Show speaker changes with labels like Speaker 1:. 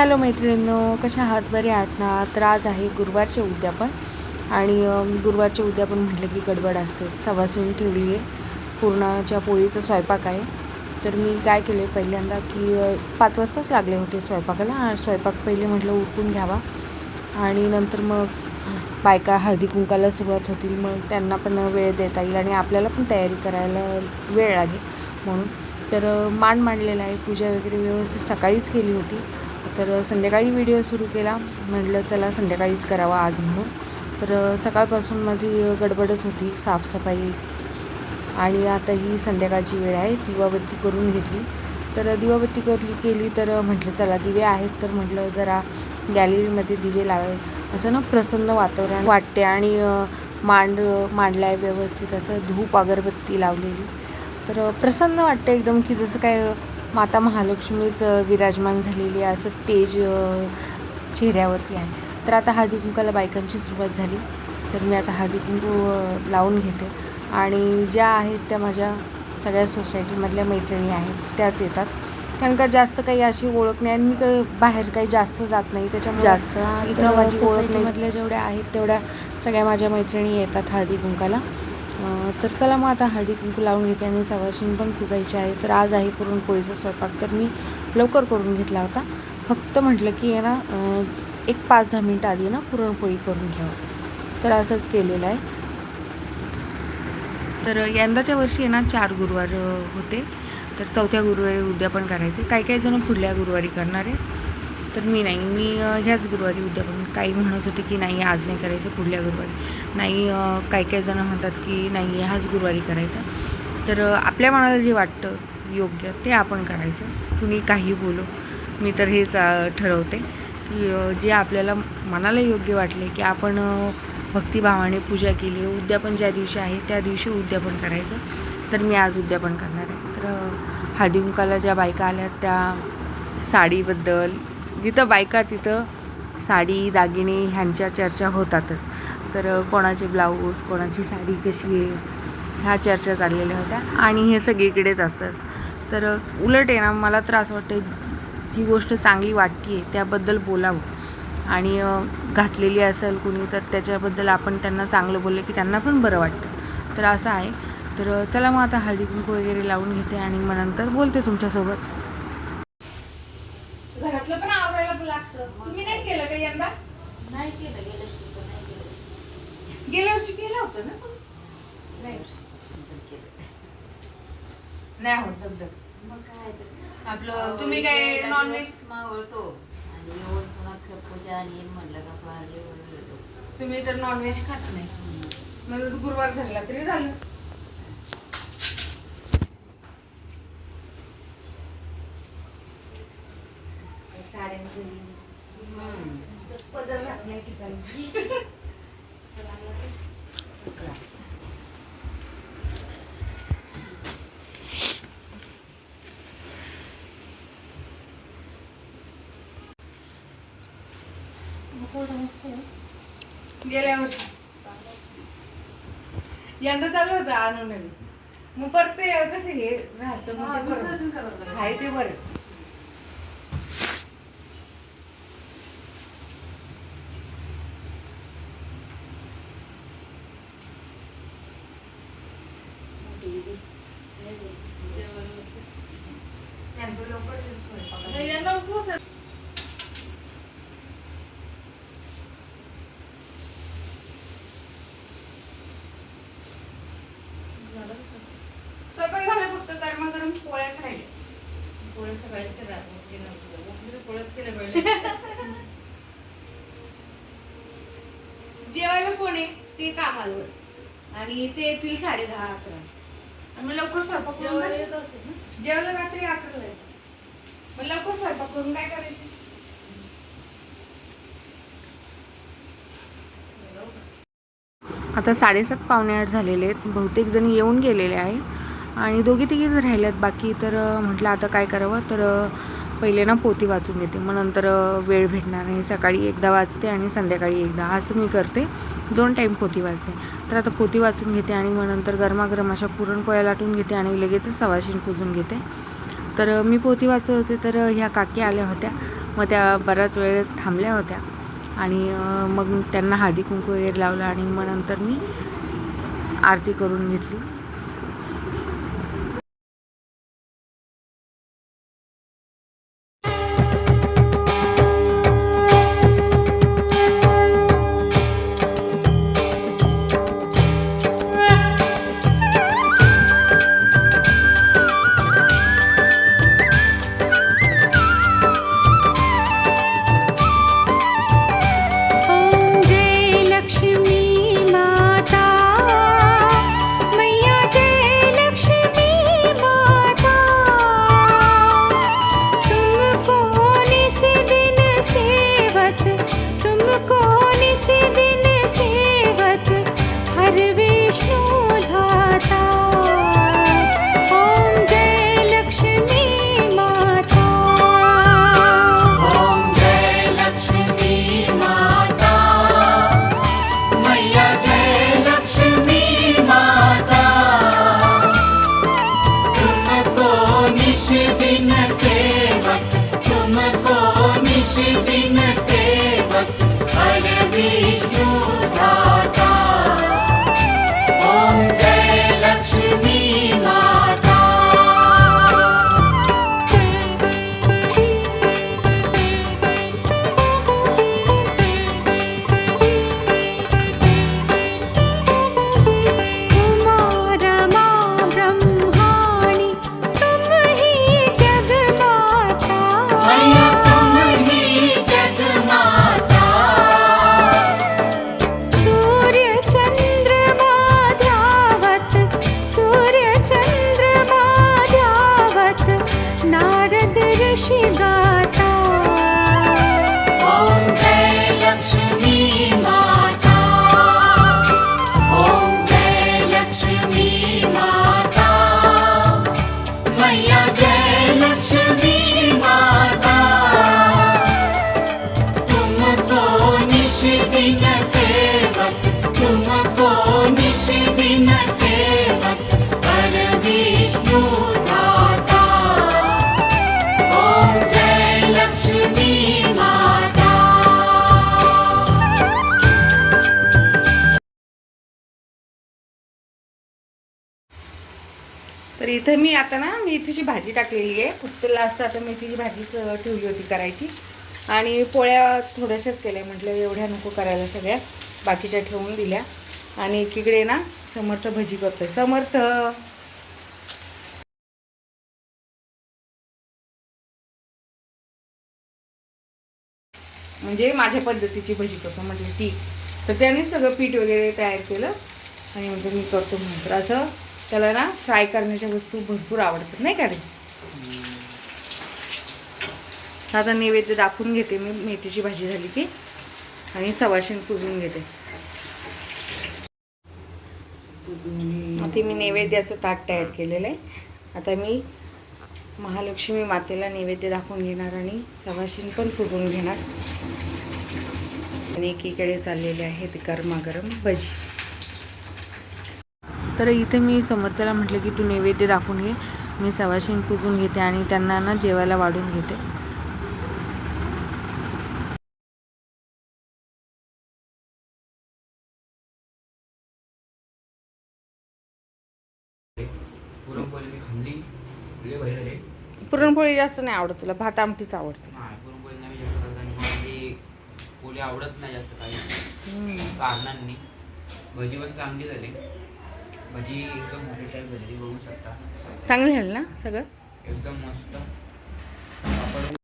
Speaker 1: Hello मैत्रिणींनो, कशा आहात? बरे आहात ना? तर आज आहे गुरुवारचे उद्यापन आणि गुरुवारचे उद्यापन म्हटलं की गडबड असते. सवासणी ठेवली आहे, पुरणाच्या पोळीचा स्वयंपाक आहे. तर मी काय केले पहिल्यांदा की 5 वाजताच लागले होते स्वयंपाकाला. स्वयंपाक पहिले म्हटलं उरकून घ्यावा आणि नंतर मग बायका हळदी कुंकाला सुरुवात होतील, मग त्यांना पण वेळ देता येईल आणि आपल्याला पण तयारी करायला वेळ लागेल म्हणून. तर मांडलेला आहे, पूजा वगैरे व्यवस्थित सकाळीच केली होती. तर संध्याकाळी व्हिडिओ सुरू केला, म्हटलं चला संध्याकाळीच करावा आज म्हणून. तर सकाळपासून माझी गडबडच होती, साफसफाई आणि आता ही संध्याकाळची वेळ आहे. दिवाबत्ती करून घेतली. तर दिवाबत्ती केली तर म्हटलं चला दिवे आहेत तर म्हटलं जरा गॅलरीमध्ये दिवे लावावे, असं ना प्रसन्न वातावरण वाटते. आणि मांडला आहे व्यवस्थित, असं धूप अगरबत्ती लावलेली, तर प्रसन्न वाटतं एकदम, की जसं काय माता महालक्ष्मीच विराजमान झालेली आहे, असं तेज चेहऱ्यावरती आहे. तर आता हळदी कुंकाला बायकांची सुरुवात झाली. तर मी आता हळदी कुंकू लावून घेते आणि ज्या आहेत त्या माझ्या सगळ्या सोसायटीमधल्या मैत्रिणी आहेत त्याच येतात, कारण का जास्त काही अशी ओळख नाही आणि मी बाहेर काही जास्त जात नाही, त्याच्यामुळे जास्त इथं माझी सोसायटीमधल्या जेवढ्या आहेत तेवढ्या सगळ्या माझ्या मैत्रिणी येतात हळदी कुंकाला. तर चला मग आता हळदी कुंकू लावून घेते आणि सवाशीण पण पुजायची आहे. तर आज आहे पुरणपोळीचा स्वयंपाक, तर मी लवकर करून घेतला होता. फक्त म्हटलं की आहे ना एक 5-10 मिनटं आधी ना पुरणपोळी करून घ्यावं, तर असं केलेलं आहे. तर यंदाच्या वर्षी आहे ना 4 गुरुवार होते, तर 4थ्या गुरुवारी उद्यापन करायचे. काही जण पुढल्या गुरुवारी करणार आहे, तर मी नाही, मी ह्याच गुरुवारी उद्यापन. काही म्हणत होते की नाही आज नाही करायचं, पुढल्या गुरुवारी नाही. काही जण म्हणतात की नाही ह्याच गुरुवारी करायचं. तर आपल्या मनाला जे वाटतं योग्य ते आपण करायचं. कुणी काही बोलो, मी तर हेच ठरवते की जे आपल्याला मनाला योग्य वाटले की आपण भक्तिभावाने पूजा केली. उद्यापन ज्या दिवशी आहे त्या दिवशी उद्यापन करायचं. तर मी आज उद्यापन करणार आहे. तर हळदी कुंकाला ज्या बायका आल्या त्या साडीबद्दल, जिथं बायका तिथं साडी दागिने ह्यांच्या चर्चा होतातच. तर कोणाचे ब्लाऊज, कोणाची साडी कशी आहे, ह्या चर्चा चाललेल्या होत्या आणि हे सगळीकडेच असतं. तर उलट आहे ना, मला तर असं वाटतं जी गोष्ट चांगली वाटते आहे त्याबद्दल बोलावं आणि घातलेली असेल कुणी तर त्याच्याबद्दल आपण त्यांना चांगलं बोललं की त्यांना पण बरं वाटतं. तर असं आहे. तर चला मग आता हळदी कुंकू वगैरे लावून घेते आणि मग नंतर बोलते तुमच्यासोबत. घरातलं पण आवरायला लागतं. तुम्ही नाही केलं का यंदा?
Speaker 2: नाही केलं, गेल्या वर्षी पण नाही केलं.
Speaker 1: गेल्या वर्षी केलं होतं ना? नाही होत दगदग.
Speaker 2: मग काय तर
Speaker 1: आपलं तुम्ही काय नॉनव्हेज
Speaker 2: मावळतो आणि येऊन पुन्हा पूजा आणि म्हटलं का फार येतो.
Speaker 1: तुम्ही तर नॉनव्हेज खात नाही, मग गुरुवार धरला तरी झालं. पदर घातल्या ठिकाणी गेल्या वर्षी यंदा चालू होतं आणून नवीन, मग परत ते कसं हे राहतं, मग आहे ते बरं. त्यांचं लवकर स्वयंपाक झाला, फक्त गरमागरम पोळ्याच राहिले.
Speaker 2: पोळ्या सकाळीच पोळ्याच केल्या पाहिजे.
Speaker 1: जेवायला कोण आहे ते कामावर आणि ते येतील 10:30-11 आणि मग लवकर स्वयंपाक करून जेवायला रात्री 11ला येतात. मग लवकर स्वयंपाक करून काय करायचं? आता 7:30 पावणे 8 झालेले आहेत. बहुतेक जण येऊन गेलेले आहेत आणि 2-3 राहिल्यात बाकी. तर म्हटलं आता काय करावं, तर पहिले ना पोथी वाचून घेते, मग नंतर वेळ भेटणार नाही. सकाळी एकदा वाचते आणि संध्याकाळी एकदा, असं मी करते. 2 टाईम पोथी वाचते. तर आता पोथी वाचून घेते आणि मग नंतर गरमागरम अशा पुरणपोळ्या लाटून घेते आणि लगेचच सवाशीण पूजून घेते. तर मी पोथी वाचत होते तर ह्या काकी आल्या होत्या मग त्या बराच वेळ थांबल्या होत्या आणि मग त्यांना हळदी कुंकू वगैरे लावलं आणि मग नंतर मी आरती करून घेतली. तर इथं मी आता ना मेथीची भाजी टाकलेली आहे. फक्त लास्ट आता मेथीची भाजीच ठेवली होती करायची आणि पोळ्या थोड्याशाच केल्या. म्हटलं एवढ्या नको करायला, सगळ्या बाकीच्या ठेवून दिल्या. आणि एकीकडे ना समर्थ भजी करतोय. समर्थ म्हणजे माझ्या पद्धतीची भजी करतो. म्हटलं ठीक. तर त्याने सगळं पीठ वगैरे तयार केलं आणि म्हणजे मी करतो म्हणतो. असं त्याला ना फ्राय करण्याच्या वस्तू भरपूर आवडतात नाही का रे. आता नैवेद्य दाखवून घेते मी. मेथीची भाजी झाली की आणि सवाशीण पुजून घेते. आता मी नैवेद्याचं ताट तयार केलेलं आहे. आता मी महालक्ष्मी मातेला नैवेद्य दाखवून घेणार आणि सवाशीण पण पुजून घेणार. आणि एकीकडे चाललेले आहे ते गरमागरम भजी. तर इथे मी समर्थला म्हटलं की तू नैवेद्य दाखवून घे, मी सवाशीण पुजून घेते आणि त्यांना ना जेवायला वाढून घेते. पुरणपोळी जास्त नाही आवडत तुला, भात आमटीच आवडते.
Speaker 3: पुरणपोळी नाही जास्त पोळी आवडत नाही जास्त काही कारणांनी. भजी पण चांगली झाली. भजी एकदम मोठी टाईप झाली, बघू शकता.
Speaker 1: चांगली झाली ना सगळं,
Speaker 3: एकदम मस्त.